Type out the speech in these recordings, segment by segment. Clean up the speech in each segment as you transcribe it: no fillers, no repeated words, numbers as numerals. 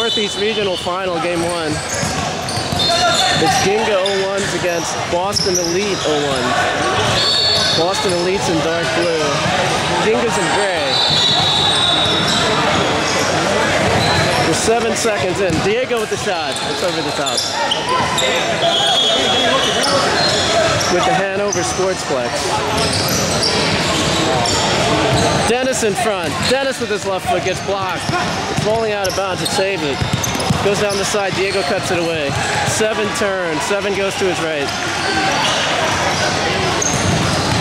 Northeast Regional Final, Game 1. It's Ginga01s against Boston Elite01. Boston Elites in dark blue. Ginga's in gray. We're 7 seconds in. Diego with the shot. It's over the top. With the Hanover Sportsplex. Dennis in front. Dennis with his left foot gets blocked. It's rolling out of bounds. It saved it. Goes down the side. Diego cuts it away. 7 turns. 7 goes to his right.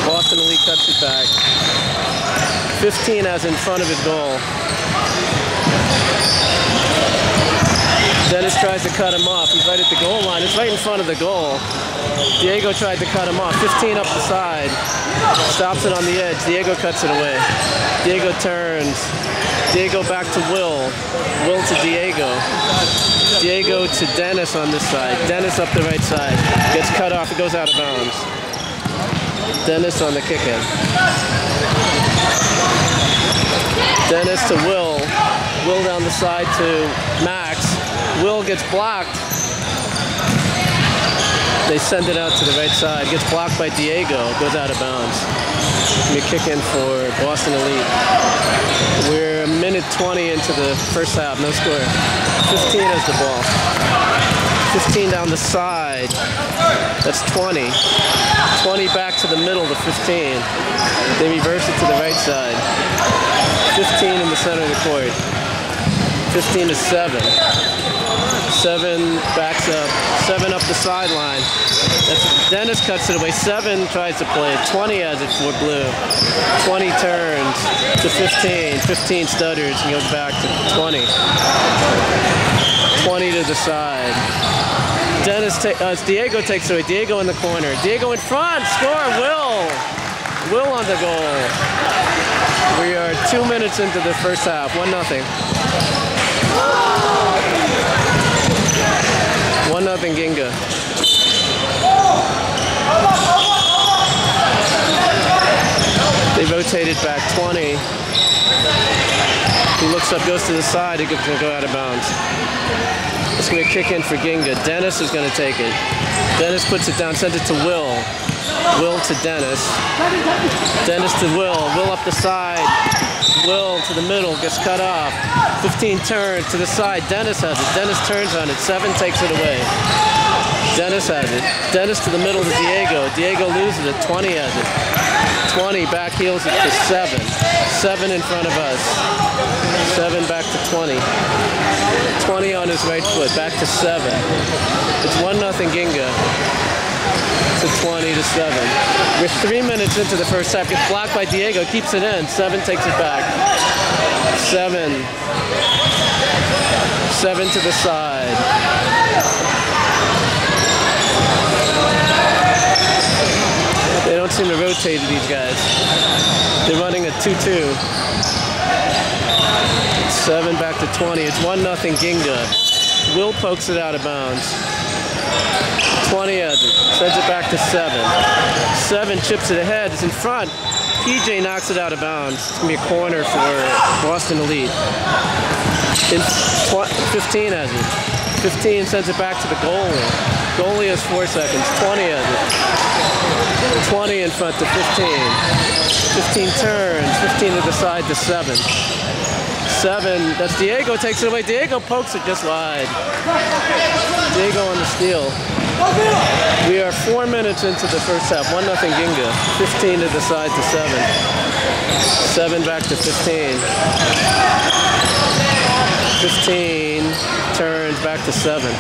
Boston Elite cuts it back. 15 as in front of his goal. Dennis tries to cut him off. He's right at the goal line. It's right in front of the goal. Diego tried to cut him off. 15 up the side. Stops it on the edge. Diego cuts it away. Diego turns. Diego back to Will. Will to Diego. Diego to Dennis on this side. Dennis up the right side. Gets cut off. It goes out of bounds. Dennis on the kick in. Dennis to Will. Will down the side to Max. Will gets blocked. They send it out to the right side. Gets blocked by Diego. Goes out of bounds. Gonna be a kick in for Boston Elite. We're a minute 20 into the first half. No score. 15 has the ball. 15 down the side. That's 20. 20 back to the middle to 15. They reverse it to the right side. 15 in the center of the court. 15 to 7. 7 backs up. 7 up the sideline. Dennis cuts it away. 7 tries to play it. 20 has it for blue. 20 turns to 15. 15 stutters and goes back to 20. 20 to the side. Diego takes it away. Diego in the corner. Diego in front. Score. Will on the goal. We are 2 minutes into the first half. 1-0. 1-0 Ginga. They rotated back 20. He looks up, goes to the side. He's going to go out of bounds. It's going to kick in for Ginga. Dennis is going to take it. Dennis puts it down, sends it to Will. Will to Dennis. Dennis to Will. Will up the side. Will to the middle, gets cut off. 15 turns to the side. Dennis has it. Dennis turns on it. 7 takes it away. Dennis has it. Dennis to the middle to Diego. Diego loses it. 20 has it. 20 back heels it to 7. 7 in front of us. 7 back to 20. 20 on his right foot. Back to 7. It's 1-0 Ginga. To 20 to 7. We're 3 minutes into the first half. Gets blocked by Diego. Keeps it in. 7 takes it back. 7. 7 to the side. They don't seem to rotate these guys. They're running a 2-2. 7 back to 20. It's 1-0 Ginga. Will pokes it out of bounds. 20 has it. Sends it back to 7. 7 chips it ahead. It's in front. PJ knocks it out of bounds. It's going to be a corner for Boston Elite. 15 has it. 15 sends it back to the goalie. Goalie has 4 seconds. 20 has it. 20 in front to 15. 15 turns. 15 to the side to 7. 7. That's Diego. Takes it away. Diego pokes it just wide. Diego on the steal. We are 4 minutes into the first half. 1-0 Ginga. 15 to the side to 7. 7 back to 15. 15 turns back to 7.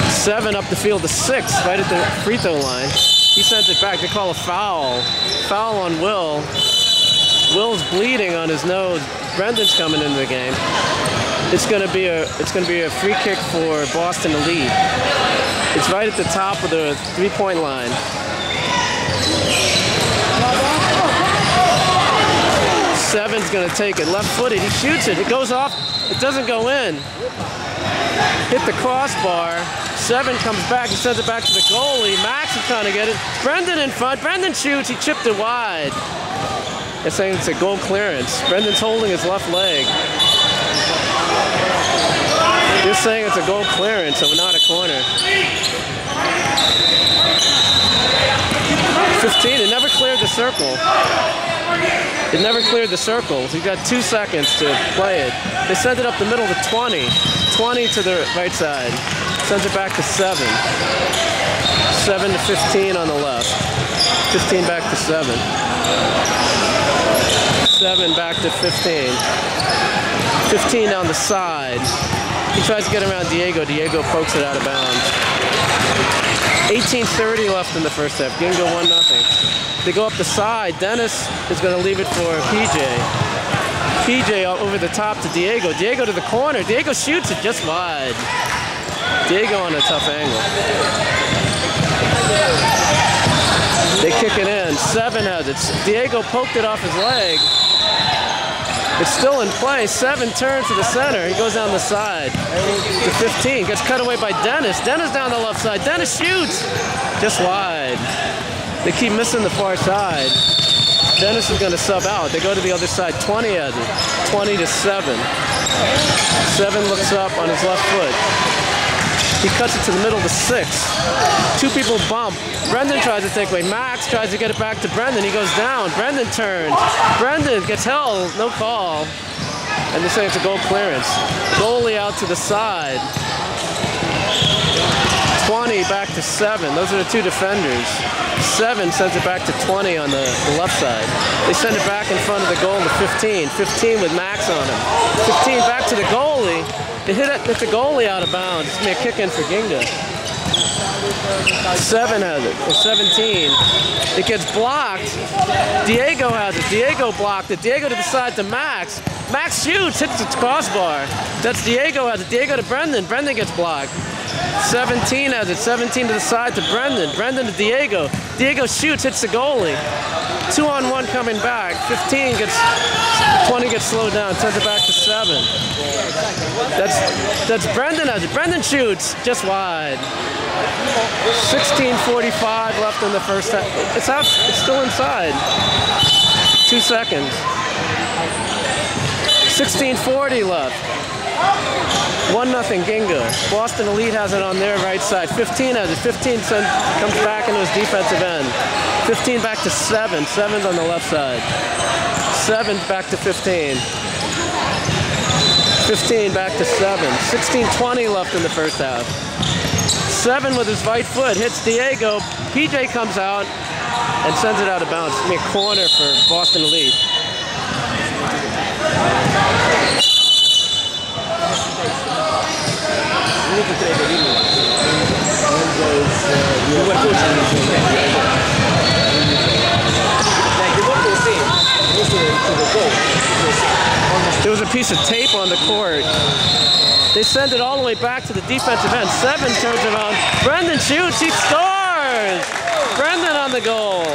7 up the field to 6, right at the free throw line. He sends it back. They call a foul. Foul on Will. Will's bleeding on his nose. Brendan's coming into the game. It's going to be a free kick for Boston Elite. It's right at the top of the three-point line. Seven's going to take it. Left-footed. He shoots it. It goes off. It doesn't go in. Hit the crossbar. 7 comes back. He sends it back to the goalie. Max is trying to get it. Brendan in front. Brendan shoots. He chipped it wide. They're saying it's a goal clearance. Brendan's holding his left leg. Just saying it's a goal clearance, so not a corner. 15, it never cleared the circle. It never cleared the circle. He's got 2 seconds to play it. They send it up the middle to 20. 20 to the right side. Sends it back to 7. 7 to 15 on the left. 15 back to 7. 7 back to 15. 15 down the side. He tries to get around Diego. Diego pokes it out of bounds. 18:30 left in the first half. Ginga 1-0. They go up the side. Dennis is going to leave it for PJ. PJ over the top to Diego. Diego to the corner. Diego shoots it just wide. Diego on a tough angle. They kick it in. 7 has it. Diego poked it off his leg. It's still in play. 7 turns to the center. He goes down the side to 15. Gets cut away by Dennis. Dennis down the left side. Dennis shoots just wide. They keep missing the far side. Dennis is going to sub out. They go to the other side. 20 has it. 20 to 7. 7 looks up on his left foot. He cuts it to the middle to 6. 2 people bump. Brendan tries to take away. Max tries to get it back to Brendan. He goes down. Brendan turns. Brendan gets held. No call. And they're saying it's a goal clearance. Goalie out to the side. 20 back to 7. Those are the 2 defenders. 7 sends it back to 20 on the left side. They send it back in front of the goal to 15. 15 with Max on him. 15 back to the goalie. It hit the goalie out of bounds. It's going to be a kick in for Ginga. 7 has it. Or 17. It gets blocked. Diego has it. Diego blocked it. Diego to the side to Max. Max shoots, hits the crossbar. That's Diego has it. Diego to Brendan. Brendan gets blocked. 17 has it. 17 to the side to Brendan. Brendan to Diego. Diego shoots, hits the goalie. 2-on-1 coming back. 15 gets 20 gets slowed down. Sends it back to 7. That's Brendan has it. Brendan shoots just wide. 16:45 left in the first half. It's out. It's still inside. 2 seconds. 16:40 left. 1-0 Ginga. Boston Elite has it on their right side. 15 has it. 15 comes back into his defensive end. 15 back to 7. 7's on the left side. 7 back to 15. 15 back to 7. 16:20 left in the first half. 7 with his right foot hits Diego. PJ comes out and sends it out of bounds. It's going to be a corner for Boston Elite. There was a piece of tape on the court. They send it all the way back to the defensive end. 7 turns around. Brendan shoots. He scores! Brendan on the goal.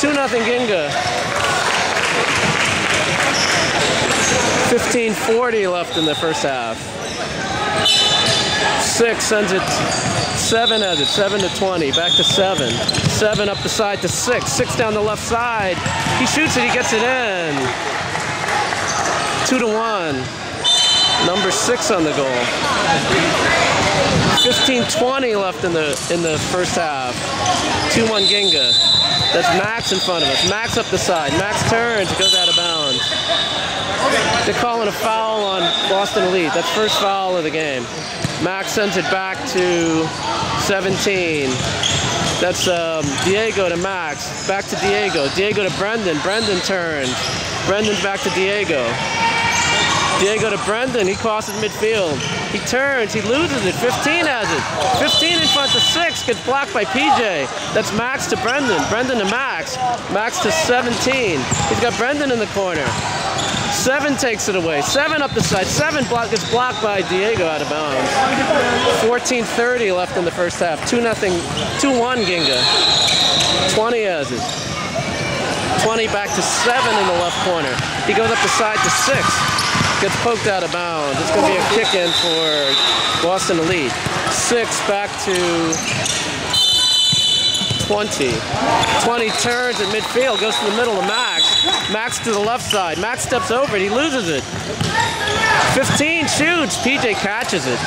2-0 Ginga. 15:40 left in the first half. 6 sends it. 7 has it. 7 to 20. Back to 7. 7 up the side to 6. 6 down the left side. He shoots it. He gets it in. 2-1. Number 6 on the goal. 15:20 left in the first half. 2-1 Ginga. That's Max in front of us. Max up the side. Max turns. It goes out of bounds. They're calling a foul on Boston Elite. That's first foul of the game. Max sends it back to 17. That's Diego to Max. Back to Diego. Diego to Brendan. Brendan turns. Brendan's back to Diego. Diego to Brendan. He crosses midfield. He turns. He loses it. 15 has it. 15 in front to 6. Gets blocked by PJ. That's Max to Brendan. Brendan to Max. Max to 17. He's got Brendan in the corner. 7 takes it away. 7 up the side. 7 gets blocked by Diego out of bounds. 14:30 left in the first half. 2-1 Ginga. 20 has it. 20 back to 7 in the left corner. He goes up the side to 6. Gets poked out of bounds. It's going to be a kick-in for Boston Elite. 6 back to 20. 20 turns at midfield, goes to the middle of Max. Max to the left side. Max steps over it. He loses it. 15 shoots. PJ catches it.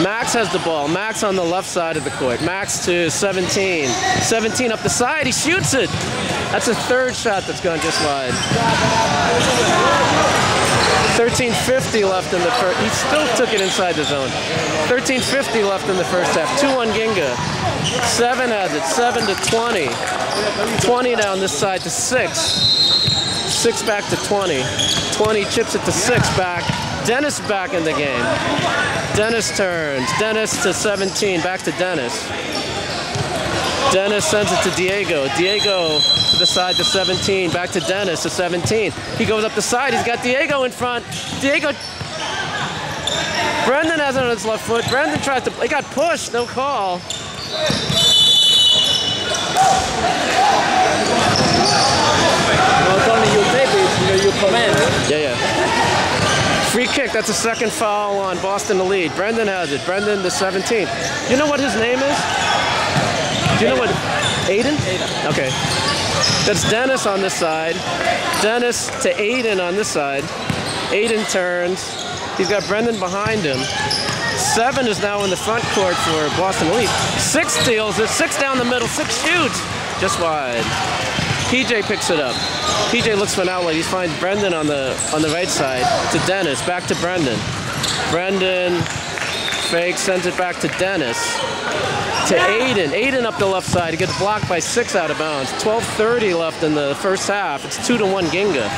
Max has the ball. Max on the left side of the court. Max to 17. 17 up the side. He shoots it. That's a third shot that's gone just wide. 13:50 left in the first. He still took it inside the zone. 13:50 left in the first half. 2-1 Ginga. 7 has it. 7 to 20. 20 down this side to 6. 6 back to 20. 20 chips it to 6 back. Dennis back in the game. Dennis turns. Dennis to 17. Back to Dennis. Dennis sends it to Diego. Diego to the side to 17. Back to Dennis to 17. He goes up the side. He's got Diego in front. Diego. Brendan has it on his left foot. Brendan tries to. He got pushed. No call. Not only you tape it, you comment. Yeah. Free kick. That's a second foul on Boston Elite. Brendan has it. Brendan the 17th. You know what his name is? Do you know what? Aiden? Aiden. Okay. That's Dennis on this side. Dennis to Aiden on this side. Aiden turns. He's got Brendan behind him. 7 is now in the front court for Boston Elite. 6 steals it. 6 down the middle. 6 shoots. Just wide. PJ picks it up. PJ looks for an outlet. He finds Brendan on the right side. To Dennis. Back to Brendan. Brendan fake, sends it back to Dennis. To Aiden. Aiden up the left side. He gets blocked by 6 out of bounds. 12:30 left in the first half. It's 2-1 Ginga.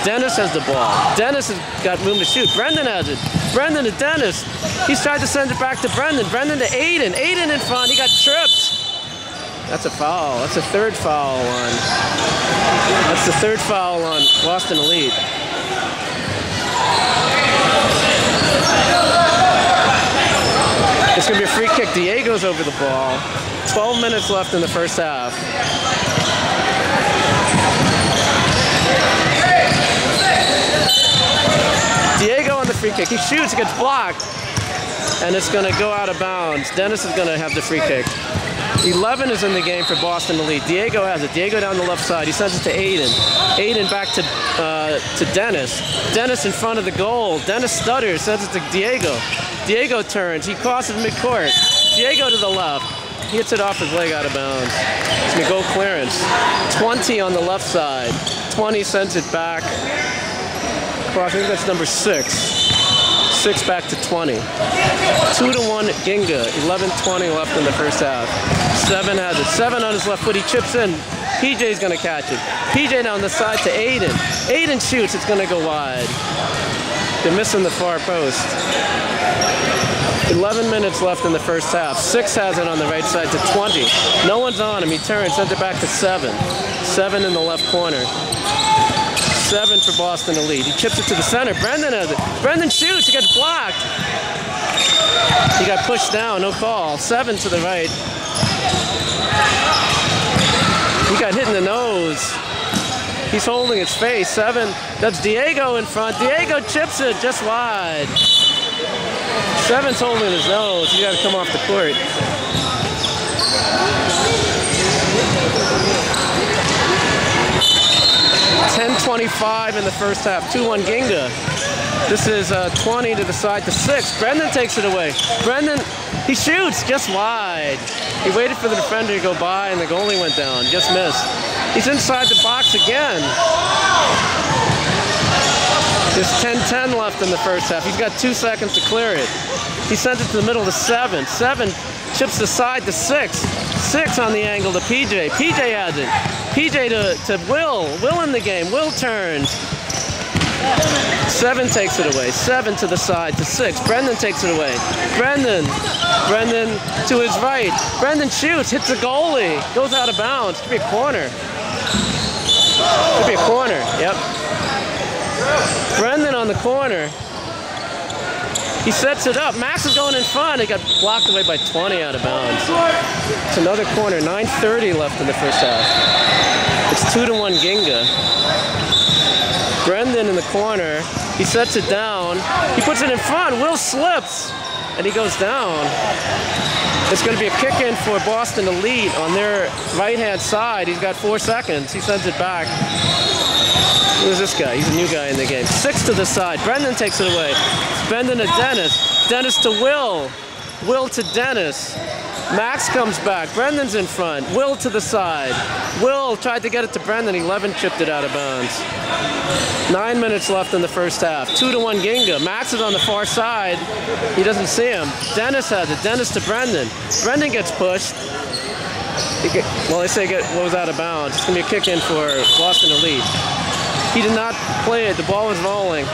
Dennis has the ball. Dennis has got room to shoot. Brendan has it. Brendan to Dennis. He's tried to send it back to Brendan. Brendan to Aiden. Aiden in front. He got tripped. That's a foul. That's a third foul on. That's the third foul on Boston Elite. It's going to be a free kick. Diego's over the ball. 12 minutes left in the first half. Diego on the free kick. He shoots, gets blocked, and it's going to go out of bounds. Dennis is going to have the free kick. 11 is in the game for Boston Elite. Diego has it. Diego down the left side. He sends it to Aiden. Aiden back to Dennis. Dennis in front of the goal. Dennis stutters, sends it to Diego. Diego turns. He crosses midcourt. Diego to the left. He hits it off his leg out of bounds. It's going to go clearance. 20 on the left side. 20 sends it back. I think that's number 6. 6 back to 20. 2-1 Ginga. 11:20 left in the first half. 7 has it. 7 on his left foot. He chips in. PJ's going to catch it. PJ down the side to Aiden. Aiden shoots. It's going to go wide. They're missing the far post. 11 minutes left in the first half. 6 has it on the right side to 20. No one's on him. He turns, sends it back to 7. 7 in the left corner. 7 for Boston Elite. He chips it to the center. Brendan has it. Brendan shoots. He gets blocked. He got pushed down. No call. 7 to the right. He got hit in the nose. He's holding his face. 7. That's Diego in front. Diego chips it just wide. 7's holding his nose. He's got to come off the court. .10:25 in the first half. 2-1 Ginga. This is 20 to the side to 6. Brendan takes it away. Brendan, he shoots just wide. He waited for the defender to go by and the goalie went down. Just missed. He's inside the box again. There's 10:10 left in the first half. He's got 2 seconds to clear it. He sends it to the middle to 7. 7 chips the side to 6. 6 on the angle to PJ. PJ has it. PJ to Will. Will in the game. Will turns. 7 takes it away. 7 to the side to 6. Brendan takes it away. Brendan to his right. Brendan shoots, hits the goalie. Goes out of bounds. Could be a corner. Could be a corner. Yep. Brendan on the corner. He sets it up. Max is going in front. He got blocked away by 20 out of bounds. It's another corner. 9:30 left in the first half. It's 2-1 Ginga. Brendan in the corner. He sets it down. He puts it in front. Will slips. and he goes down. It's going to be a kick in for Boston Elite on their right-hand side. He's got 4 seconds. He sends it back. Who's this guy? He's a new guy in the game. 6 to the side. Brendan takes it away. Brendan to Dennis. Dennis to Will. Will to Dennis. Max comes back. Brendan's in front. Will to the side. Will tried to get it to Brendan. 11 chipped it out of bounds. 9 minutes left in the first half. 2-1 Ginga. Max is on the far side. He doesn't see him. Dennis has it. Dennis to Brendan. Brendan gets pushed. Well, they say what was out of bounds. It's going to be a kick in for Boston Elite. He did not play it. The ball was rolling.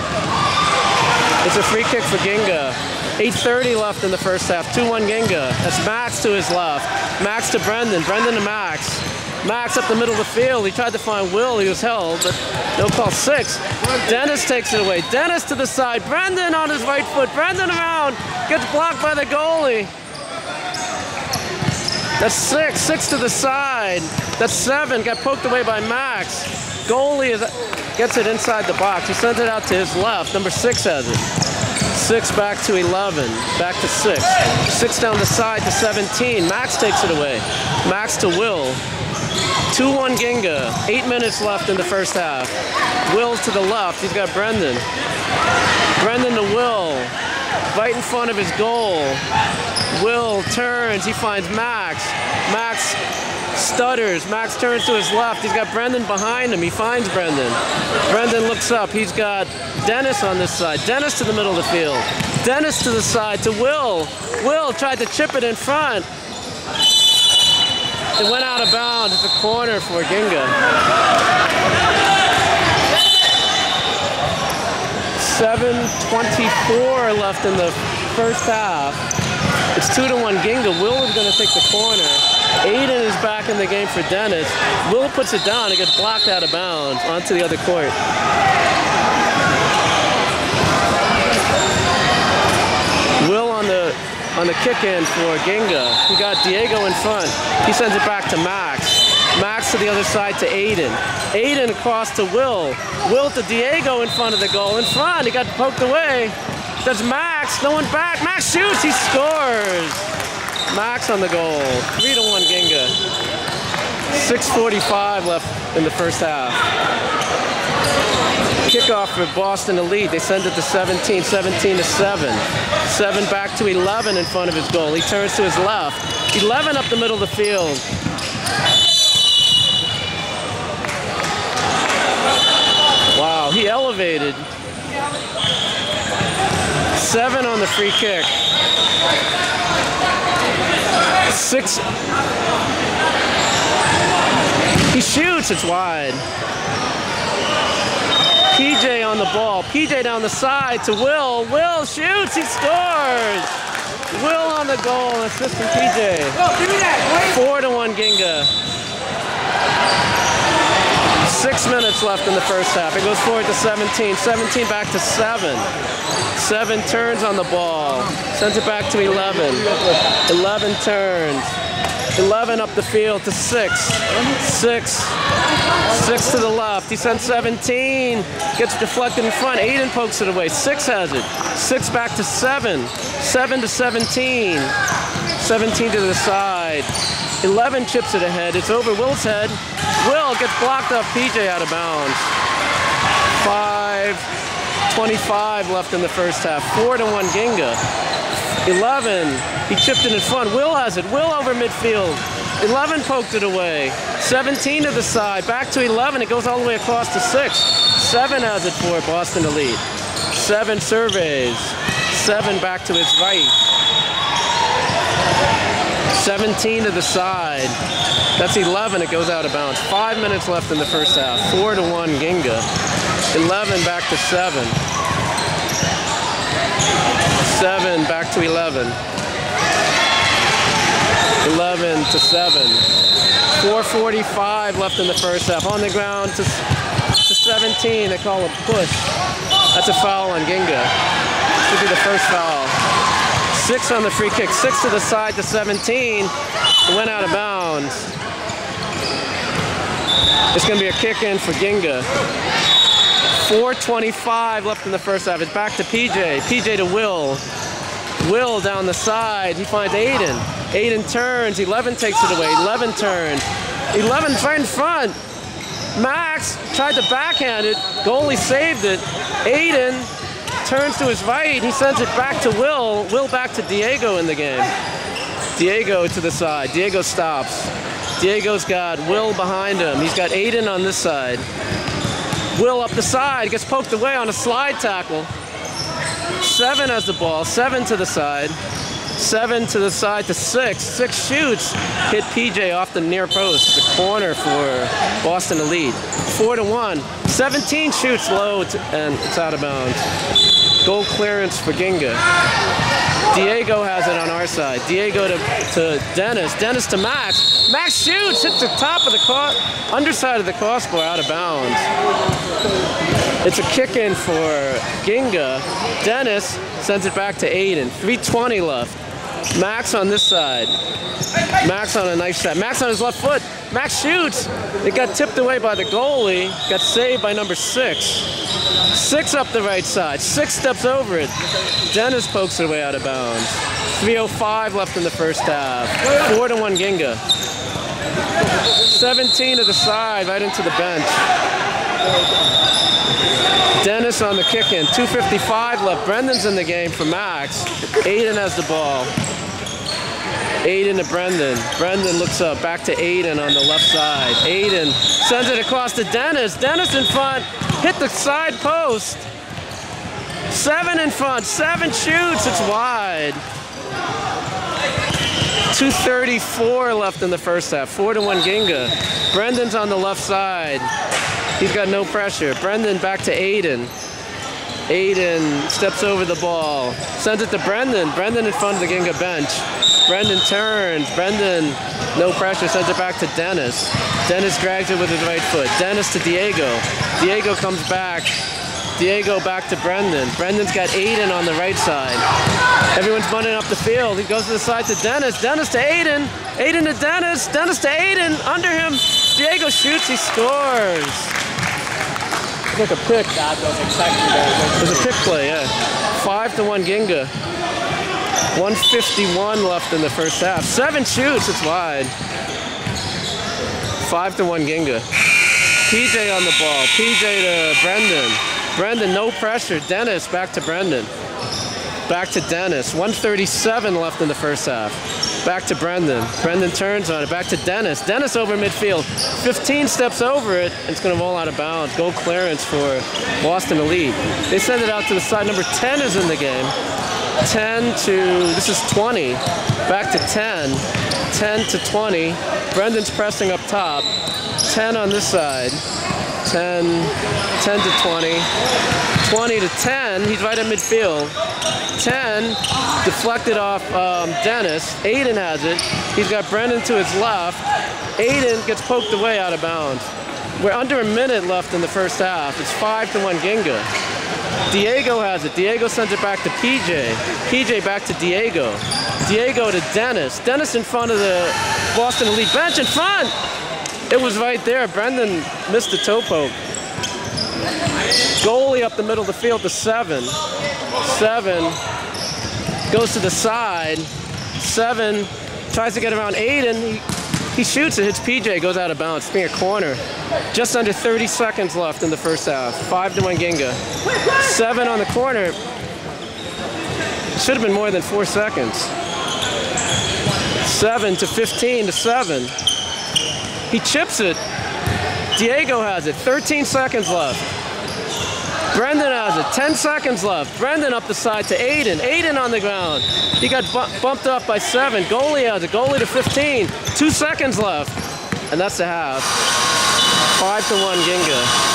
It's a free kick for Ginga. 8:30 left in the first half. 2-1 Ginga. That's Max to his left. Max to Brendan. Brendan to Max. Max up the middle of the field. He tried to find Will. He was held, but no call. 6. Dennis takes it away. Dennis to the side. Brendan on his right foot. Brendan around. Gets blocked by the goalie. That's 6. 6 to the side. That's 7. Got poked away by Max. Goalie gets it inside the box. He sends it out to his left. Number 6 has it. 6 back to 11. Back to 6. 6 down the side to 17. Max takes it away. Max to Will. 2-1 Ginga. 8 minutes left in the first half. Will to the left. He's got Brendan. Brendan to Will. Right in front of his goal. Will turns. He finds Max. Max stutters. Max turns to his left. He's got Brendan behind him. He finds Brendan. Brendan looks up. He's got Dennis on this side. Dennis to the middle of the field. Dennis to the side to Will. Will tried to chip it in front. It went out of bounds. It's a corner for Ginga. 7:24 left in the first half. It's 2-1 Ginga. Will is going to take the corner. Aiden is back in the game for Dennis. Will puts it down. It gets blocked out of bounds onto the other court. Will on the kick-in for Ginga. He got Diego in front. He sends it back to Max. Max to the other side to Aiden. Aiden across to Will. Will to Diego in front of the goal. In front. He got poked away. That's Max. No one back. Max shoots. He scores. Max on the goal. 3-1 Ginga. 6:45 left in the first half. Kickoff for Boston Elite. They send it to 17. 17 to 7. 7 back to 11 in front of his goal. He turns to his left. 11 up the middle of the field. Wow, he elevated. 7 on the free kick. 6. He shoots, it's wide. PJ on the ball. PJ down the side to Will. Will shoots, he scores. Will on the goal, assist from PJ. 4-1 Ginga. 6 minutes left in the first half. It goes forward to 17. 17 back to 7. 7 turns on the ball. Sends it back to 11. 11 turns. 11 up the field to 6. 6 to the left. He sends 17. Gets deflected in front. Aiden pokes it away. 6 has it. 6 back to 7. 7 to 17. 17 to the side. 11 chips it ahead. It's over Will's head. Will gets blocked off PJ out of bounds. 5:25 left in the first half. 4-1 Ginga. 11. He chipped it in front. Will has it. Will over midfield. 11 poked it away. 17 to the side. Back to 11. It goes all the way across to 6. 7 has it for Boston Elite. 7 surveys. 7 back to his right. 17 to the side. That's 11. It goes out of bounds. 5 minutes left in the first half. 4-1 Ginga. 11 back to 7. 7 back to 11. 11 to 7. 4:45 left in the first half. On the ground to 17. They call a push. That's a foul on Ginga. Should be the first foul. 6 on the free kick. 6 to the side to 17. It went out of bounds. It's going to be a kick in for Ginga. 4:25 left in the first half. It's back to PJ. PJ to Will. Will down the side. He finds Aiden. Aiden turns. 11 takes it away. 11 turns. 11's right in front. Max tried to backhand it. Goalie saved it. Aiden turns to his right. He sends it back to Will. Will back to Diego in the game. Diego to the side. Diego stops. Diego's got Will behind him. He's got Aiden on this side. Will up the side. Gets poked away on a slide tackle. 7 has the ball. 7 to the side. 7 to the side to 6. 6 shoots. Hit PJ off the near post. The corner for Boston Elite. 4-1. 17 shoots low and it's out of bounds. Goal clearance for Ginga. Diego has it on our side. Diego to Dennis. Dennis to Max. Max shoots. Hits the top of the underside of the crossbar out of bounds. It's a kick in for Ginga. Dennis sends it back to Aiden. 3:20 left. Max on this side. Max on a nice shot. Max on his left foot. Max shoots. It got tipped away by the goalie. Got saved by number 6. 6 up the right side. 6 steps over it. Dennis pokes it away out of bounds. 3:05 left in the first half. 4-1 Ginga. 17 to the side, right into the bench. Dennis on the kick-in. 2:55 left. Brendan's in the game for Max. Aiden has the ball. Aiden to Brendan. Brendan looks up. Back to Aiden on the left side. Aiden sends it across to Dennis. Dennis in front. Hit the side post. 7 in front. 7 shoots. It's wide. 2:34 left in the first half. 4-1 Ginga. Brendan's on the left side. He's got no pressure. Brendan back to Aiden. Aiden steps over the ball. Sends it to Brendan. Brendan in front of the Ginga bench. Brendan turns. Brendan, no pressure, sends it back to Dennis. Dennis drags it with his right foot. Dennis to Diego. Diego comes back. Diego back to Brendan. Brendan's got Aiden on the right side. Everyone's running up the field. He goes to the side to Dennis. Dennis to Aiden. Aiden to Dennis. Dennis to Aiden. Under him. Diego shoots. He scores. It's like a pick. That was exactly that. It was a pick play, yeah. 5-1 Ginga. 1:51 left in the first half. 7 shoots. It's wide. 5-1 Ginga. PJ on the ball. PJ to Brendan. Brendan, no pressure. Dennis back to Brendan. Back to Dennis. 1:37 left in the first half. Back to Brendan. Brendan turns on it. Back to Dennis. Dennis over midfield. 15 steps over it. It's going to roll out of bounds. Goal clearance for Boston Elite. They send it out to the side. Number 10 is in the game. 10 to, this is 20. Back to 10. 10 to 20. Brendan's pressing up top. 10 on this side. 10 to 20. 20 to 10. He's right at midfield. 10 deflected off Dennis. Aiden has it. He's got Brendan to his left. Aiden gets poked away out of bounds. We're under a minute left in the first half. It's 5-1 Ginga. Diego has it. Diego sends it back to PJ. PJ back to Diego. Diego to Dennis. Dennis in front of the Boston Elite bench. In front! It was right there. Brendan missed the toe poke. Goalie up the middle of the field to 7. 7 goes to the side. 7 tries to get around Aiden. He shoots it, hits PJ, goes out of bounds. It's being a corner. Just under 30 seconds left in the first half. 5-1 Ginga. 7 on the corner. Should have been more than 4 seconds. 7 to 15 to 7. He chips it. Diego has it. 13 seconds left. Brendan has it. 10 seconds left. Brendan up the side to Aiden. Aiden on the ground. He got bumped up by 7. Goalie has it. Goalie to 15. 2 seconds left. And that's the half. 5-1 Ginga.